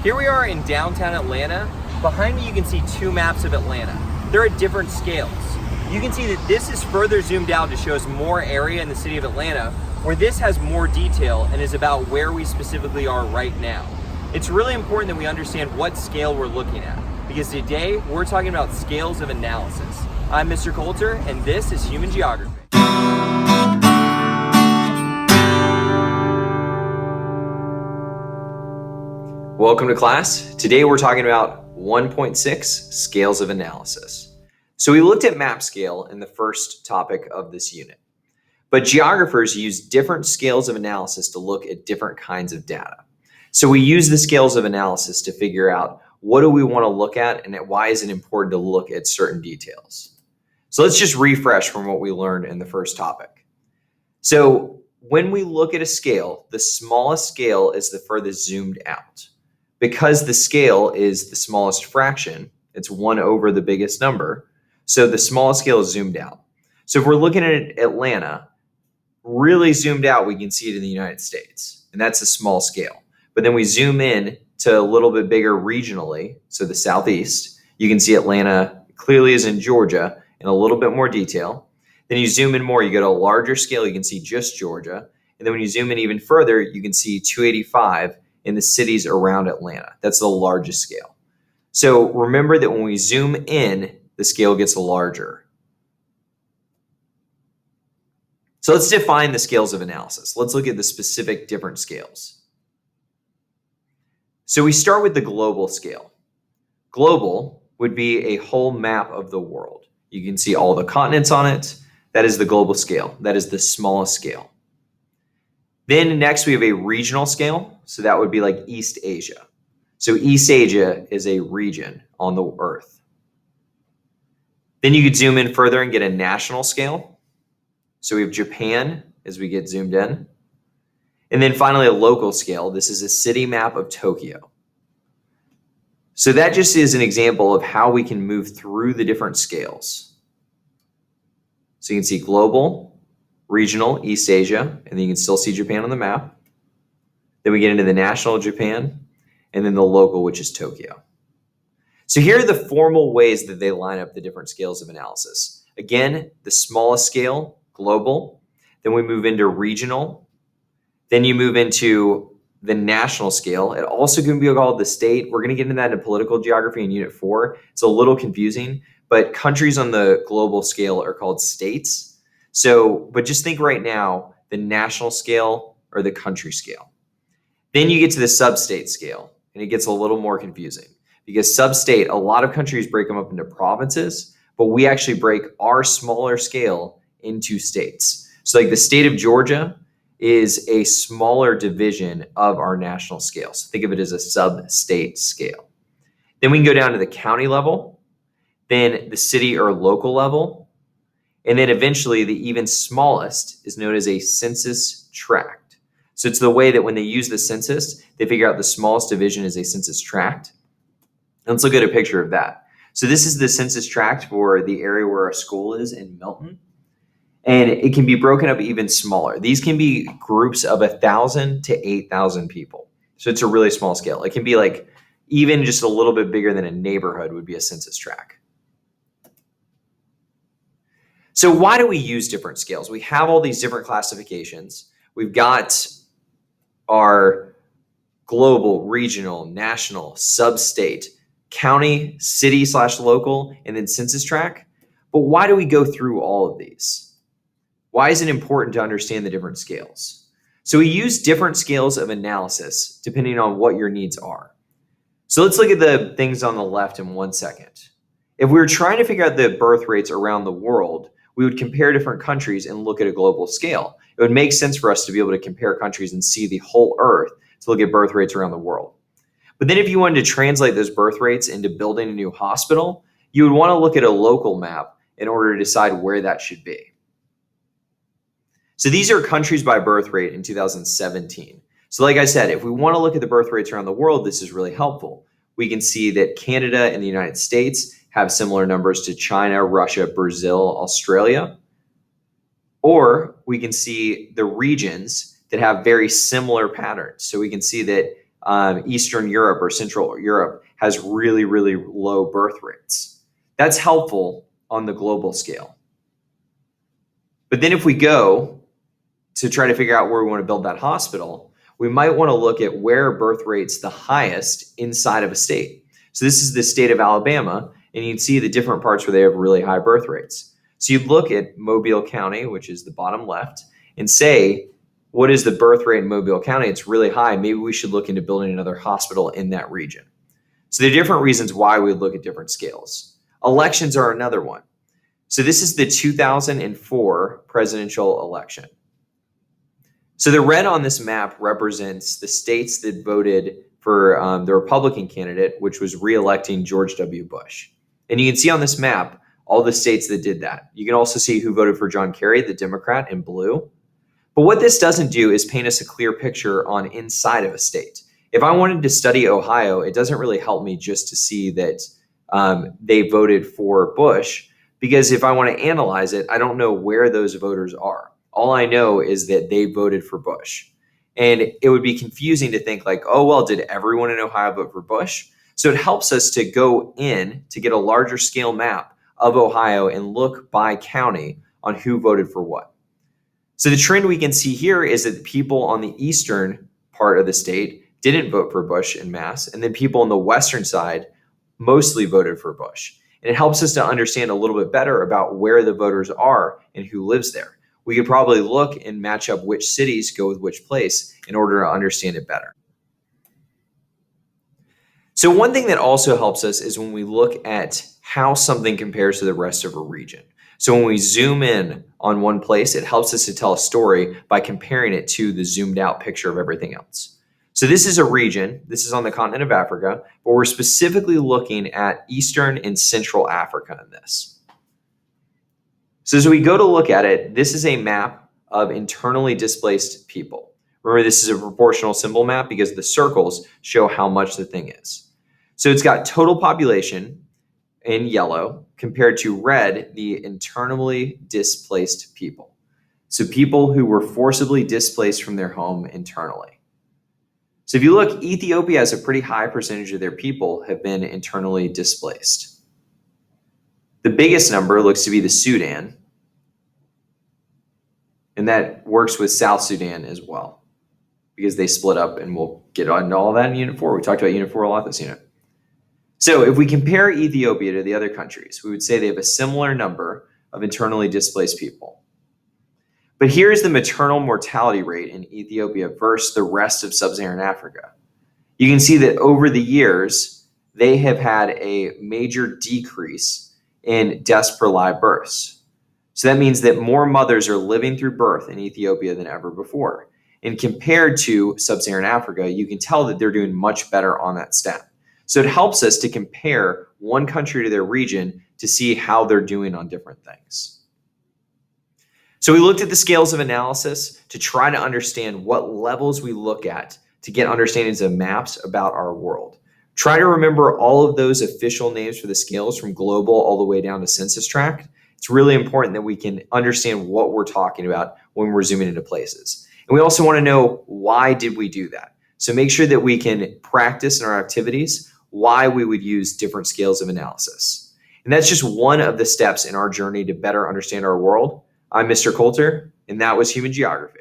Here we are in downtown Atlanta. Behind me you can see two maps of Atlanta. They're at different scales. You can see that this is further zoomed out to show us more area in the city of Atlanta, where this has more detail and is about where we specifically are right now. It's really important that we understand what scale we're looking at, because today we're talking about scales of analysis. I'm Mr. Coulter, and this is Human Geography. Welcome to class. Today we're talking about 1.6 scales of analysis. So we looked at map scale in the first topic of this unit, but geographers use different scales of analysis to look at different kinds of data. So we use the scales of analysis to figure out what do we want to look at and why is it important to look at certain details. So let's just refresh from what we learned in the first topic. So when we look at a scale, the smallest scale is the furthest zoomed out. Because the scale is the smallest fraction, it's 1 over the biggest number, so the smallest scale is zoomed out. So if we're looking at Atlanta, really zoomed out, we can see it in the United States, and that's a small scale. But then we zoom in to a little bit bigger regionally, so the Southeast, you can see Atlanta clearly is in Georgia in a little bit more detail. Then you zoom in more, you go to a larger scale, you can see just Georgia. And then when you zoom in even further, you can see 285 in the cities around Atlanta. That's the largest scale. So remember that when we zoom in, the scale gets larger. So let's define the scales of analysis. Let's look at the specific different scales. So we start with the global scale. Global would be a whole map of the world. You can see all the continents on it. That is the global scale. That is the smallest scale. Then next we have a regional scale. So that would be like East Asia. So East Asia is a region on the earth. Then you could zoom in further and get a national scale. So we have Japan as we get zoomed in. And then finally a local scale. This is a city map of Tokyo. So that just is an example of how we can move through the different scales. So you can see global, regional, East Asia, and then you can still see Japan on the map. Then we get into the national Japan, and then the local, which is Tokyo. So here are the formal ways that they line up the different scales of analysis. Again, the smallest scale, global. Then we move into regional. Then you move into the national scale. It also can be called the state. We're going to get into that in political geography in Unit 4. It's a little confusing, but countries on the global scale are called states. So, but just think right now, the national scale or the country scale. Then you get to the sub-state scale, and it gets a little more confusing because sub-state, a lot of countries break them up into provinces, but we actually break our smaller scale into states. So like the state of Georgia is a smaller division of our national scale. So think of it as a sub-state scale. Then we can go down to the county level, then the city or local level, and then eventually the even smallest is known as a census tract. So it's the way that when they use the census, they figure out the smallest division is a census tract. And let's look at a picture of that. So this is the census tract for the area where our school is in Milton. And it can be broken up even smaller. These can be groups of 1,000 to 8,000 people. So it's a really small scale. It can be like even just a little bit bigger than a neighborhood would be a census tract. So why do we use different scales? We have all these different classifications. We've got our global, regional, national, sub-state, county, city/local, and then census tract. But why do we go through all of these? Why is it important to understand the different scales? So we use different scales of analysis depending on what your needs are. So let's look at the things on the left in 1 second. If we were trying to figure out the birth rates around the world, we would compare different countries and look at a global scale. It would make sense for us to be able to compare countries and see the whole earth to look at birth rates around the world. But then if you wanted to translate those birth rates into building a new hospital, you would want to look at a local map in order to decide where that should be. So these are countries by birth rate in 2017. So like I said, if we want to look at the birth rates around the world, this is really helpful. We can see that Canada and the United States have similar numbers to China, Russia, Brazil, Australia. Or we can see the regions that have very similar patterns. So we can see that Eastern Europe or Central Europe has really, really low birth rates. That's helpful on the global scale. But then if we go to try to figure out where we want to build that hospital, we might want to look at where birth rates the highest inside of a state. So this is the state of Alabama, and you'd see the different parts where they have really high birth rates. So you'd look at Mobile County, which is the bottom left, and say, what is the birth rate in Mobile County? It's really high. Maybe we should look into building another hospital in that region. So there are different reasons why we look at different scales. Elections are another one. So this is the 2004 presidential election. So the red on this map represents the states that voted for the Republican candidate, which was re-electing George W. Bush. And you can see on this map all the states that did that. You can also see who voted for John Kerry, the Democrat, in blue. But what this doesn't do is paint us a clear picture on inside of a state. If I wanted to study Ohio, it doesn't really help me just to see that they voted for Bush, because if I want to analyze it, I don't know where those voters are. All I know is that they voted for Bush. And it would be confusing to think like, oh, well, did everyone in Ohio vote for Bush? So it helps us to go in to get a larger scale map of Ohio and look by county on who voted for what. So the trend we can see here is that people on the eastern part of the state didn't vote for Bush en masse, and then people on the western side mostly voted for Bush. And it helps us to understand a little bit better about where the voters are and who lives there. We could probably look and match up which cities go with which place in order to understand it better. So one thing that also helps us is when we look at how something compares to the rest of a region. So when we zoom in on one place, it helps us to tell a story by comparing it to the zoomed out picture of everything else. So this is a region, this is on the continent of Africa, but we're specifically looking at Eastern and Central Africa in this. So as we go to look at it, this is a map of internally displaced people. Remember, this is a proportional symbol map because the circles show how much the thing is. So it's got total population in yellow compared to red, the internally displaced people. So people who were forcibly displaced from their home internally. So if you look, Ethiopia has a pretty high percentage of their people have been internally displaced. The biggest number looks to be the Sudan, and that works with South Sudan as well because they split up, and we'll get into all that in Unit 4. We talked about Unit 4 a lot this unit. So if we compare Ethiopia to the other countries, we would say they have a similar number of internally displaced people. But here's the maternal mortality rate in Ethiopia versus the rest of sub-Saharan Africa. You can see that over the years, they have had a major decrease in deaths per live births. So that means that more mothers are living through birth in Ethiopia than ever before. And compared to sub-Saharan Africa, you can tell that they're doing much better on that stat. So it helps us to compare one country to their region to see how they're doing on different things. So we looked at the scales of analysis to try to understand what levels we look at to get understandings of maps about our world. Try to remember all of those official names for the scales from global all the way down to census tract. It's really important that we can understand what we're talking about when we're zooming into places. And we also want to know, why did we do that? So make sure that we can practice in our activities why we would use different scales of analysis. And that's just one of the steps in our journey to better understand our world. I'm Mr. Coulter, and that was Human Geography.